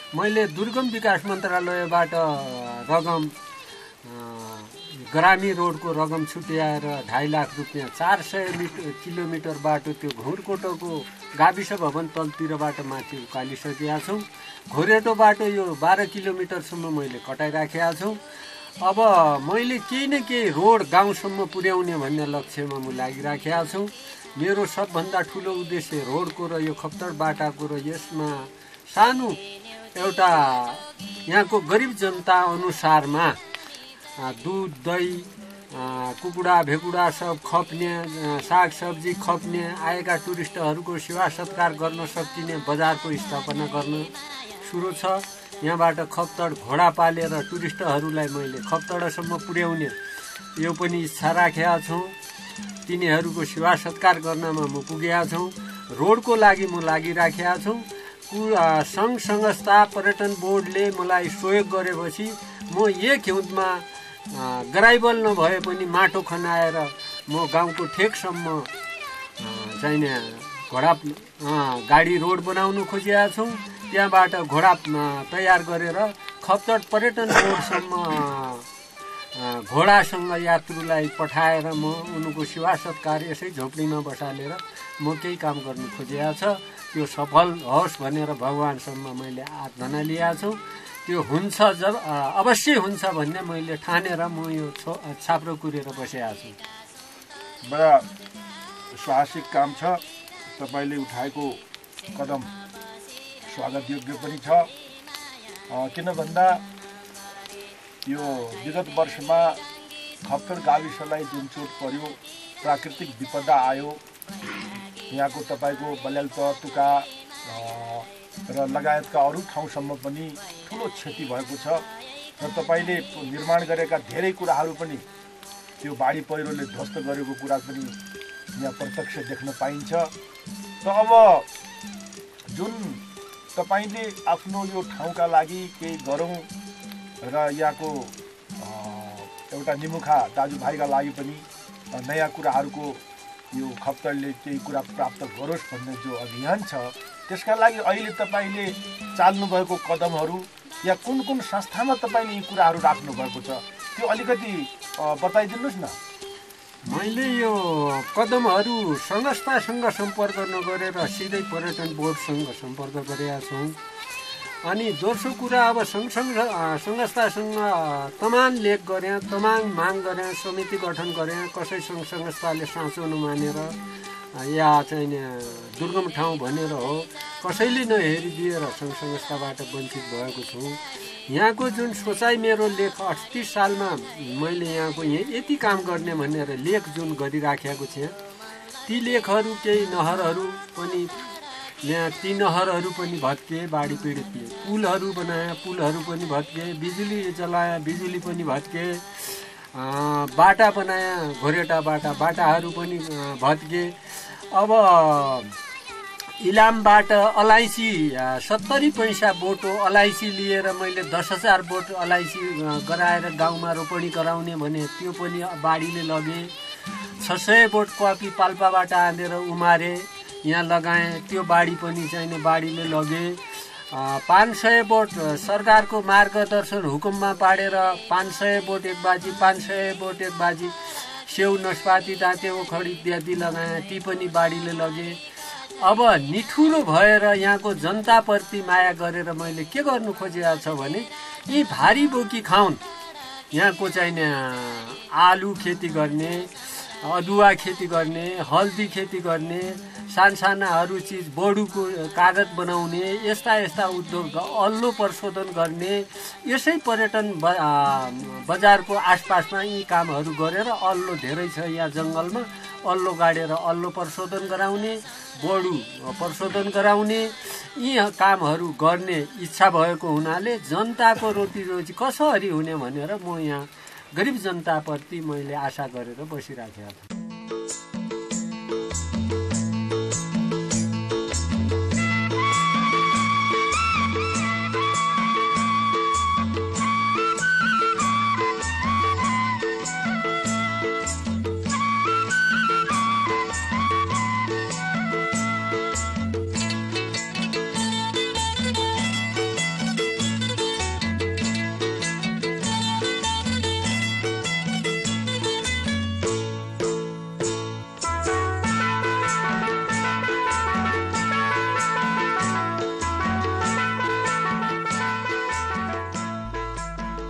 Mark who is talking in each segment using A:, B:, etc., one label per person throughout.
A: मैले दुर्गम विकास मन्त्रालयबाट रगम ग्रामी रोडको रगम छुट्याएर 2.5 लाख रुपियाँ 400 किलोमिटर बाटो त्यो घुरकोटको गाविस भवन तलतिरबाट माथि उकालिसकेका छौँ। घोरेटो बाटो यो 12 किलोमिटरसम्म मैले कटाइराखेका छु। अब मैले केही न केही रोड गाउँसम्म पुर्याउने भन्ने लक्ष्यमा म लागिराखेका छु। मेरो सबभन्दा ठुलो उद्देश्य रोडको र यो खप्तर बाटाको र यसमा सानो एउटा यहाँको गरिब जनता अनुसारमा दुध दही कुकुडा भेकुडा सब खप्ने, साग सब्जी खप्ने, आएका टुरिस्टहरूको सेवा सत्कार गर्न सकिने बजारको स्थापना गर्न सुरु छ। यहाँबाट खप्तड घोडा पालेर टुरिस्टहरूलाई मैले खप्तडसम्म पुर्याउने यो पनि इच्छा राखेका छौँ। तिनीहरूको सेवा सत्कार गर्नमा म पुगेका छु। रोडको लागि म लागिराखेका छु। सङ्घ संस्था पर्यटन बोर्डले मलाई सहयोग गरेपछि म एक हिउँदमा गराइबल नभए पनि माटो खनाएर म गाउँको ठेकसम्म चाहिने घोडा गाडी रोड बनाउनु खोजेका छु। त्यहाँबाट घोडा तयार गरेर खप्तड पर्यटन बोर्डसम्म घोडासँग यात्रुलाई पठाएर म उनको सेवा सत्कार यसै झोपडीमा बसालेर म केही काम गर्नु खोजेको छ। त्यो सफल होस् भनेर भगवानसम्म मैले आराधना लिएको छु। त्यो हुन्छ जब अवश्य हुन्छ भन्ने मैले ठानेर म यो छाप्रो कुरेर बसेको छु।
B: बडा साहसिक काम छ। तपाईले उठाएको कदम स्वागत योग्य पनि छ। किन भन्दा यो विगत वर्षमा खप्तर गाविसलाई जुन चोट पर्यो, प्राकृतिक विपदा आयो, यहाँको तपाईको बल्याल्प तुका र लगायतका अरू ठाउँसम्म पनि ठुलो क्षति भएको छ र तपाईले निर्माण गरेका धेरै कुराहरू पनि त्यो बाढी पहिरोले ध्वस्त गरेको कुरा पनि यहाँ प्रत्यक्ष देख्न पाइन्छ। त अब जुन तपाईले आफ्नो यो ठाउँका लागि केही गरौँ र यहाँको एउटा निमुखा दाजुभाइका लागि पनि नयाँ कुराहरूको यो खप्तडले केही कुरा प्राप्त गरोस् भन्ने जो अभियान छ, त्यसका लागि अहिले तपाईले चाल्नु भएको कदमहरू या कुन कुन संस्थामा तपाईले यी कुराहरू राख्नु भएको छ त्यो अलिकति बताइदिनुस् न।
A: मैले यो कदमहरू संस्थासँग सम्पर्क नगरेर सिधै पर्यटन बोर्डसँग सम्पर्क गरेका छौँ। अनि दोस्रो कुरा अब संस्थासँग तमाम लेख गरेँ, तमाम माग गरेँ, समिति गठन गरेँ। कसै संस्थाले साँचो नमानेर या चाहिँ दुर्गम ठाउँ भनेर हो, कसैले नहेरिदिएर संस्थाबाट वञ्चित भएको छु। यहाँको जुन सोचाइ मेरो लेख 38 सालमा मैले यहाँको यति काम गर्ने भनेर लेख जुन गरिराखेको थिएँ, ती लेखहरू केही नहरहरू पनि यहाँ ती नहरहरू पनि भत्के, बाढी पीडित थिए। पुलहरू बनाए, पुलहरू पनि भत्के, बिजुली जलाए, बिजुली पनि भत्के, बाटा बनाए, घोरेटा बाटाहरू पनि भत्के। अब इलामबाट अलैँची 70 पैसा बोटो अलैँची लिएर मैले 10,000 बोट अलैँची गराएर गाउँमा रोपनी गराउने भने त्यो पनि बाढीले लगे। 600 बोट कफी पाल्पाबाट आँदेर उमारे, यहाँ लगाएँ, त्यो बाढी पनि चाहिने बाढीले लगे। 500 बोट सरकारको मार्गदर्शन हुकुममा पाडेर 500 बोट एक बाजी, 500 बोट एक बाजी स्याउ नस्पाती दाँते ओखडी इत्यादि लगाएँ, ती पनि बाढीले लगे। अब निठुलो भएर यहाँको जनताप्रति माया गरेर मैले के गर्नु खोजेको छ भने यी भारी बोकी खाउन्, यहाँको चाहिने आलु खेती गर्ने, अदुवा खेती गर्ने, हल्दी खेती गर्ने, सानसानाहरू चिज बडुको कागज बनाउने, यस्ता उद्योग अल्लो प्रशोधन गर्ने, यसै पर्यटन बजारको आसपासमा यी कामहरू गरेर अल्लो धेरै छ यहाँ जङ्गलमा, अल्लो गाडेर अल्लो प्रशोधन गराउने, बडु प्रशोधन गराउने, यी कामहरू गर्ने इच्छा भएको हुनाले जनताको रोटी कसरी हुने भनेर म यहाँ गरिब जनताप्रति मैले आशा गरेर बसिराखेको छु।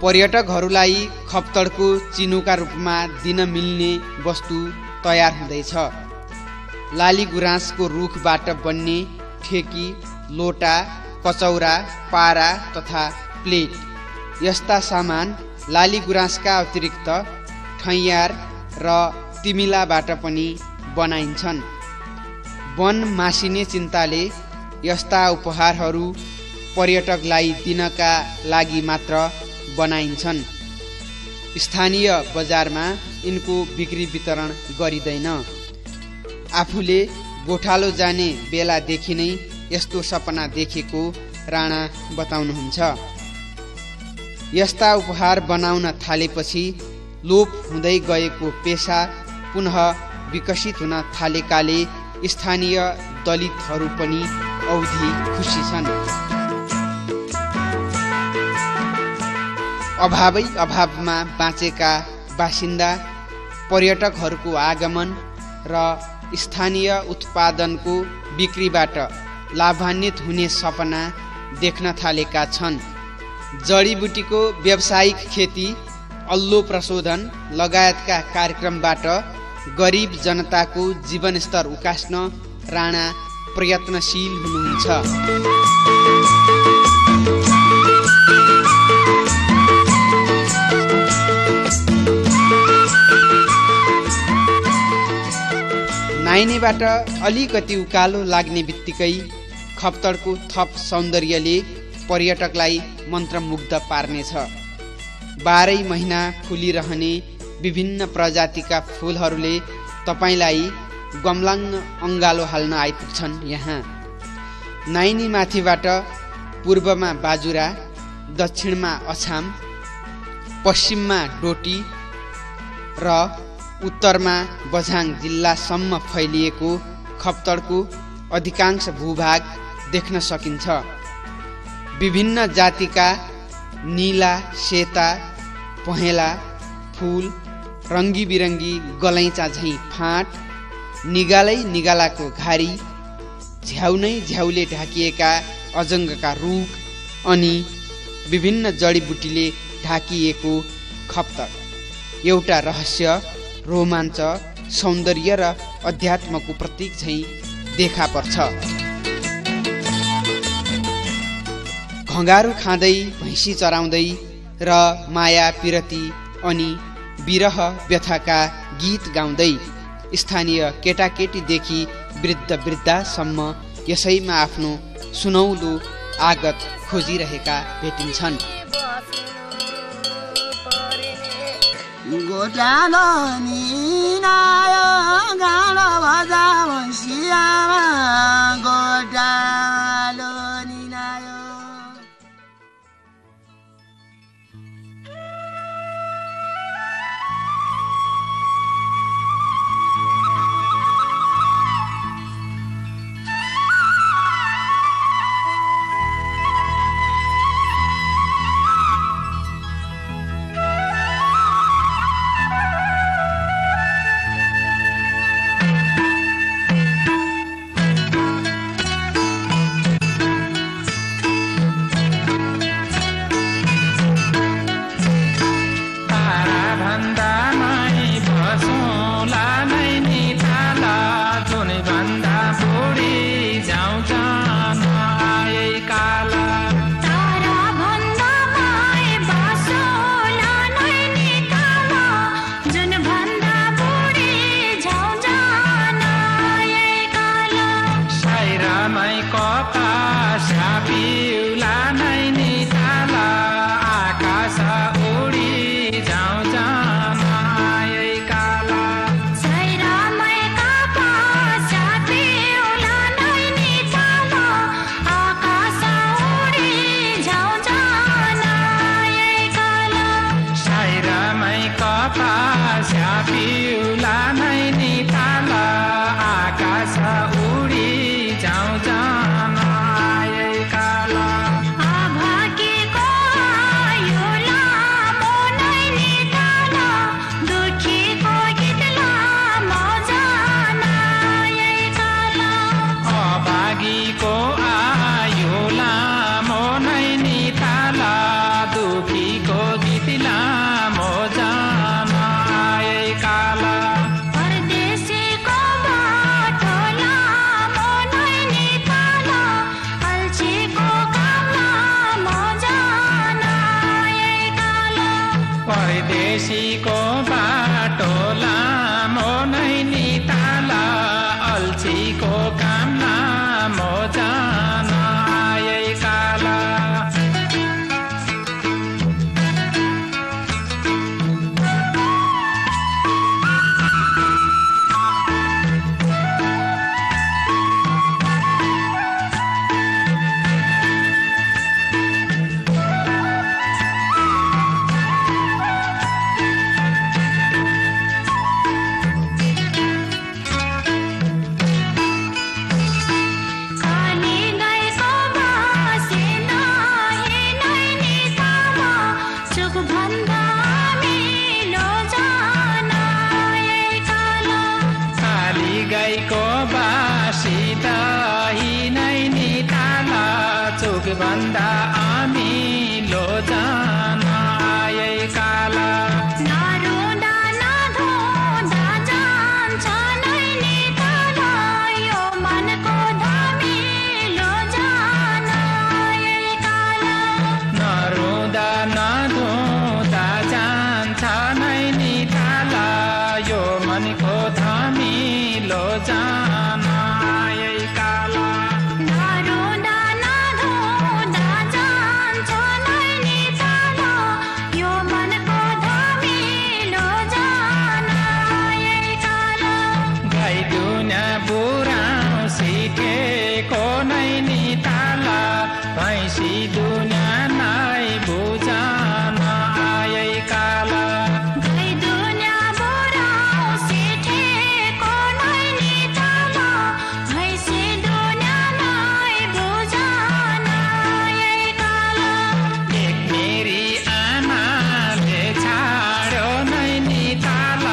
C: पर्यटकहरूलाई खप्तडको चिनोका रूपमा दिन मिल्ने वस्तु तयार हुँदैछ। लाली गुराँसको रुखबाट बन्ने ठेकी, लोटा, कचौरा, पारा तथा प्लेट यस्ता सामान लाली गुराँसका अतिरिक्त ठैयार र तिमिलाबाट पनि बनाइन्छन्। वन मासिने चिन्ताले यस्ता उपहारहरू पर्यटकलाई दिनका लागि मात्र बनाइन्छन्। स्थानीय बजारमा यिनको बिक्री वितरण गरिँदैन। आफूले गोठालो जाने बेलादेखि नै यस्तो सपना देखेको राणा बताउनुहुन्छ। यस्ता उपहार बनाउन थालेपछि लोप हुँदै गएको पेसा पुनः विकसित हुन थालेकाले स्थानीय दलितहरू पनि औधी खुसी छन्। अभावै अभावमा बाँचेका बासिन्दा पर्यटकहरूको आगमन र स्थानीय उत्पादनको बिक्रीबाट लाभान्वित हुने सपना देख्न थालेका छन्। जडीबुटीको व्यावसायिक खेती, अल्लो प्रशोधन लगायतका कार्यक्रमबाट गरिब जनताको जीवनस्तर उकास्न राणा प्रयत्नशील हुनुहुन्छ। नाइनेबाट अलिकति उकालो लाग्ने बित्तिकै खप्तडको थप सौन्दर्यले पर्यटकलाई मन्त्रमुग्ध पार्नेछ। 12 महिना फुलिरहने विभिन्न प्रजातिका फुलहरूले तपाईलाई गमलाङ्ग अङ्गालो हाल्न आइपुग्छन्। यहाँ नाइनी माथिबाट पूर्वमा बाजुरा, दक्षिणमा अछाम, पश्चिममा डोटी र उत्तरमा बझाङ जिल्लासम्म फैलिएको खप्तडको अधिकांश भूभाग देख्न सकिन्छ। विभिन्न जातिका नीला, सेता, पहेँला फूल, रङ्गी बिरङ्गी गलैँचा झैँ फाँट, निगालै निगालाको घारी, झ्याउनै झ्याउले ढाकिएका अजङ्गका रुख अनि विभिन्न जडीबुटीले ढाकिएको खप्तड एउटा रहस्य, रोमाञ्च, सौन्दर्य र अध्यात्मको प्रतीक झैँ देखा पर्छ। घँगारू खाँदै, भैँसी चराउँदै र माया पिरती अनि विरह व्यथाका गीत गाउँदै स्थानीय केटाकेटीदेखि वृद्ध वृद्धासम्म यसैमा आफ्नो सुनौलो आगत खोजिरहेका भेटिन्छन्।
D: भैँसीको बाटो लामो नैनीताल अल्छीको काम लामो जान आए काल भन्दा अमिलो जान आए काल
E: नरुँदा नधुँदा जान्छ नैनीताल यो मनको धमिलो जान आए काल
D: नरुँदा नधुँदा जान्छ नैनीताल यो मनको धमिलो जान आए काल भैँसी दुनिया नाइ बुझान आए काल
E: गाई दुनिया बुढाउँसी ठेको नैनीताल भैँसी दुनिया नाइ बुझान आए काल
D: एक मेरी आमाले छाड्यो नैनीताल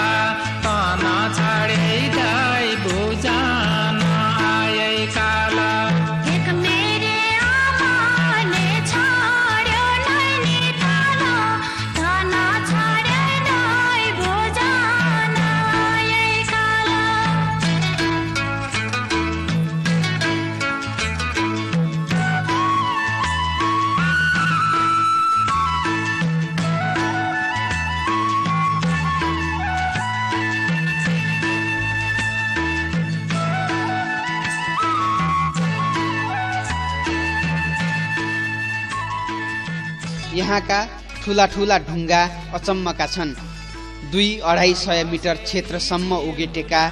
D: तन छाड्दै बुझान आए काल
C: यहाँका ठुला ठुला ढुङ्गा अचम्मका छन्। 200-250 मिटर क्षेत्रसम्म उगेटेका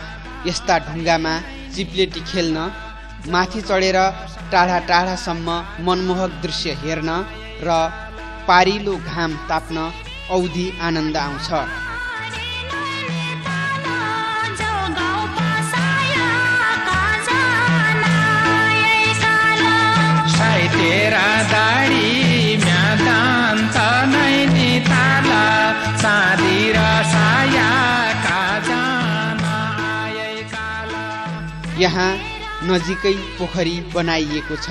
C: यस्ता ढुङ्गामा चिप्लेटी खेल्न, माथि चढेर टाढा टाढासम्म मनमोहक दृश्य हेर्न र पारिलो घाम ताप्न औधी आनन्द आउँछ।
D: तेरा दाडी म्यादान छ नैनीताल सादी र सायाका जान आए काल।
C: यहाँ नजिकै पोखरी बनाइएको छ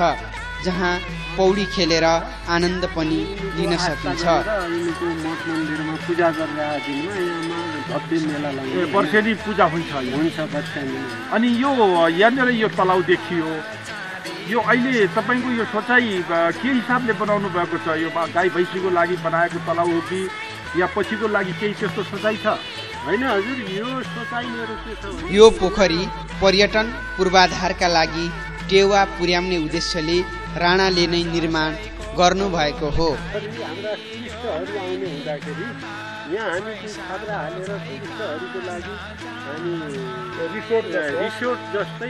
C: जहाँ पौडी खेलेर आनन्द पनि लिन सकिन्छ।
A: मठ मन्दिरमा पूजा गरेर दिनमा यहाँ भव्य मेला लाग्छ।
B: वर्षेनी पूजा हुन्छ। अनि यो यहाँनिर यो तलाउ देखियो, यो अहिले तपाईँको यो सोचाइ के हिसाबले बनाउनु भएको छ? यो गाई भैँसीको लागि बनाएको तलाउ हो कि या पछिको लागि केही त्यस्तो सोचाइ छ?
A: होइन हजुर, यो सोचाइ मेरो के छ?
C: यो पोखरी पर्यटन पूर्वाधारका लागि टेवा पुर्याउने उद्देश्यले राणाले नै निर्माण गर्नुभएको हो।
A: हाम्रा टुरिस्टहरू आउने हुँदाखेरि यहाँ हामी छात्रा हालेर टुरिस्टहरूको लागि हामी रिसोर्ट जस्तै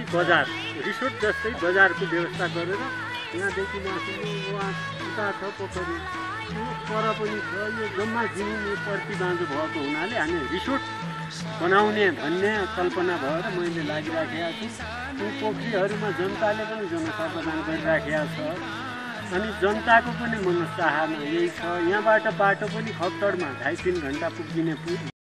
A: बजारको व्यवस्था गरेर यहाँदेखि माथि उहाँ उता छ पोखरी, पर पनि छ, यो जम्मा जमिन पर्ती बाँझो भएको हुनाले हामी रिसोर्ट बनाउने भन्ने कल्पना भएर मैले लागिराखेका छु। त्यो पोखरीहरूमा जनताले पनि जनसर्वदान गरिराखेका छ। अनि जनताको पनि मनोचाहना यही छ। यहाँबाट बाटो पनि खप्तडमा 2.5-3 घन्टा पुगिने